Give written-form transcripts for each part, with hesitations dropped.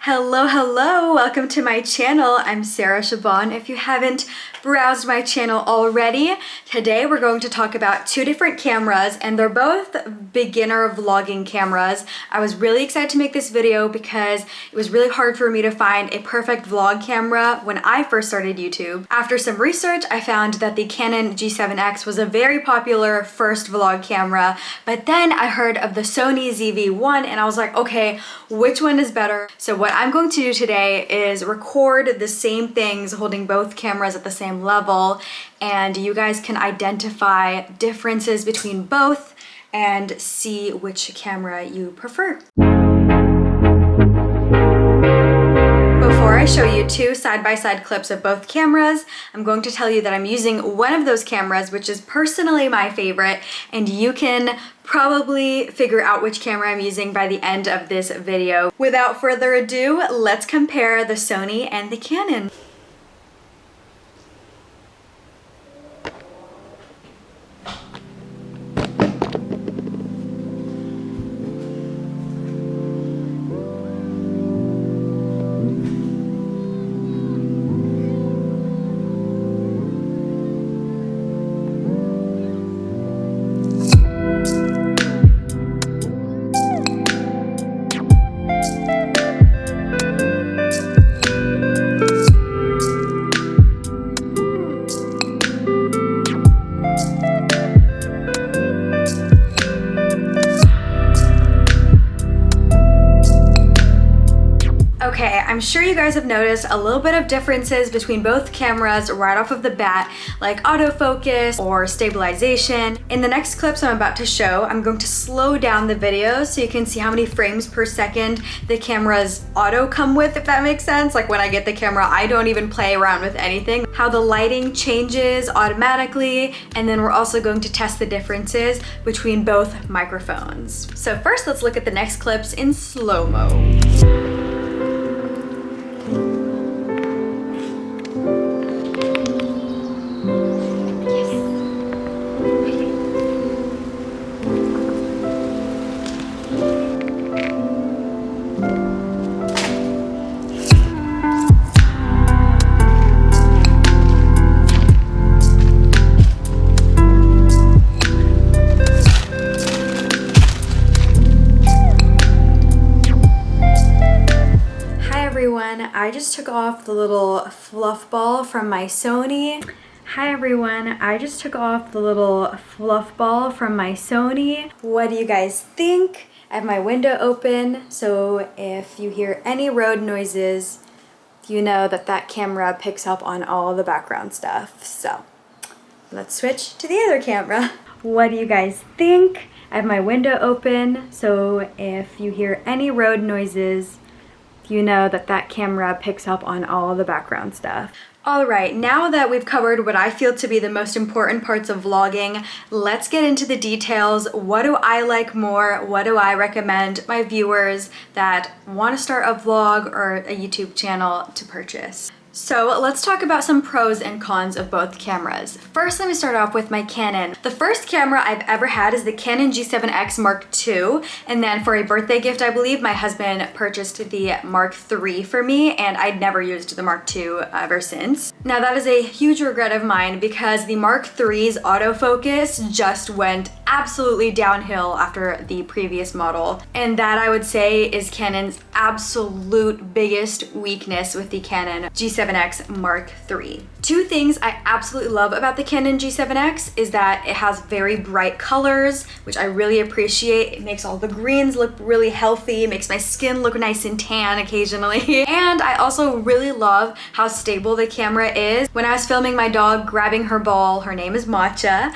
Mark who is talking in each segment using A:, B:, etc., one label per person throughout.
A: Hello, welcome to my channel. I'm Sarah Chabon. If you haven't browsed my channel already, today we're going to talk about two different cameras, and they're both beginner vlogging cameras. I was really excited to make this video because it was really hard for me to find a perfect vlog camera when I first started YouTube. After some research, I found that the Canon G7X was a very popular first vlog camera, but then I heard of the Sony ZV-1 and I was like, okay, which one is better? So what I'm going to do today is record the same things holding both cameras at the same level, and you guys can identify differences between both and see which camera you prefer. Before I show you two side-by-side clips of both cameras, I'm going to tell you that I'm using one of those cameras, which is personally my favorite, and you can probably figure out which camera I'm using by the end of this video. Without further ado, let's compare the Sony and the Canon. Okay, I'm sure you guys have noticed a little bit of differences between both cameras right off of the bat, like autofocus or stabilization. In the next clips I'm about to show, I'm going to slow down the video so you can see how many frames per second the cameras auto come with, if that makes sense. Like when I get the camera, I don't even play around with anything. How the lighting changes automatically, and then we're also going to test the differences between both microphones. So first, let's look at the next clips in slow-mo. I just took off the little fluff ball from my Sony. Hi everyone, I just took off the little fluff ball from my Sony. What do you guys think? I have my window open, so if you hear any road noises, you know that that camera picks up on all the background stuff. So let's switch to the other camera. What do you guys think? I have my window open, so if you hear any road noises, you know that that camera picks up on all the background stuff. All right, now that we've covered what I feel to be the most important parts of vlogging, let's get into the details. What do I like more? What do I recommend my viewers that want to start a vlog or a YouTube channel to purchase? So let's talk about some pros and cons of both cameras. First, let me start off with my Canon. The first camera I've ever had is the Canon G7X Mark II, and then for a birthday gift, I believe, my husband purchased the Mark III for me, and I'd never used the Mark II ever since. Now that is a huge regret of mine because the Mark III's autofocus just went absolutely downhill after the previous model, and that I would say is Canon's absolute biggest weakness with the Canon G7X Mark III. Two things I absolutely love about the Canon G7X is that it has very bright colors, which I really appreciate. It makes all the greens look really healthy, makes my skin look nice and tan occasionally. And I also really love how stable the camera is. When I was filming my dog grabbing her ball, her name is Matcha,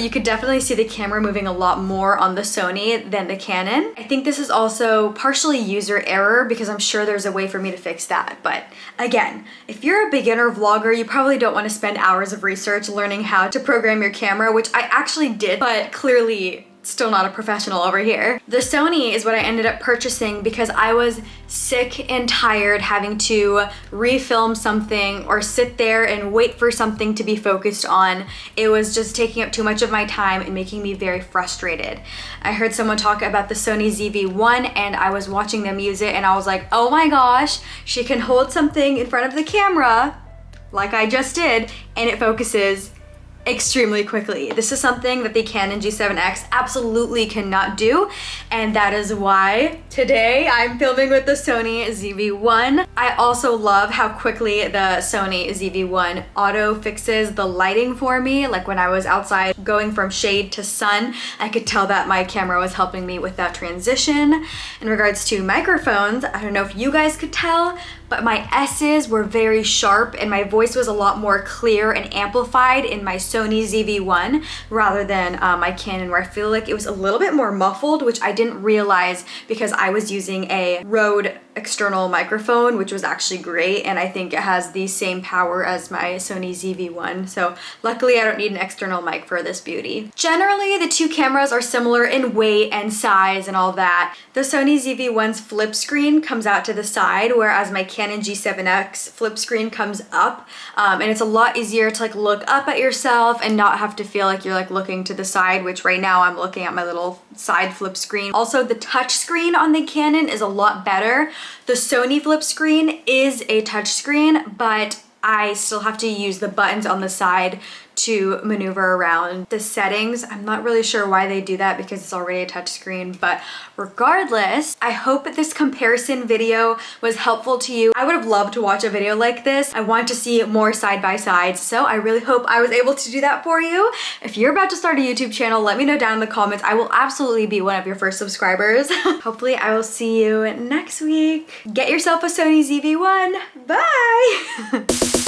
A: you could definitely see the camera moving a lot more on the Sony than the Canon. I think this is also partially user error because I'm sure there's a way for me to fix that. But again, if you're a beginner vlogger, you probably don't want to spend hours of research learning how to program your camera, which I actually did, but clearly Still not a professional over here. The Sony is what I ended up purchasing because I was sick and tired having to refilm something or sit there and wait for something to be focused on. It was just taking up too much of my time and making me very frustrated. I heard someone talk about the Sony ZV-1 and I was watching them use it and I was like, oh my gosh, she can hold something in front of the camera like I just did and it focuses extremely quickly. This is something that the Canon G7X absolutely cannot do, and that is why today I'm filming with the Sony ZV-1. I also love how quickly the Sony ZV-1 auto fixes the lighting for me. Like when I was outside going from shade to sun, I could tell that my camera was helping me with that transition. In regards to microphones, I don't know if you guys could tell, but my S's were very sharp and my voice was a lot more clear and amplified in my Sony ZV-1 rather than my Canon, where I feel like it was a little bit more muffled, which I didn't realize because I was using a Rode external microphone, which was actually great, and I think it has the same power as my Sony ZV-1, so luckily I don't need an external mic for this beauty. Generally, the two cameras are similar in weight and size and all that. The Sony ZV-1's flip screen comes out to the side, whereas my Canon G7X flip screen comes up, and it's a lot easier to like look up at yourself and not have to feel like you're like looking to the side, which right now I'm looking at my little side flip screen. Also, the touch screen on the Canon is a lot better. The Sony flip screen is a touch screen, but I still have to use the buttons on the side to maneuver around the settings. I'm not really sure why they do that because it's already a touch screen, but regardless, I hope that this comparison video was helpful to you. I would have loved to watch a video like this. I want to see more side by sides, so I really hope I was able to do that for you. If you're about to start a YouTube channel, let me know down in the comments. I will absolutely be one of your first subscribers. Hopefully I will see you next week. Get yourself a Sony ZV-1. Bye!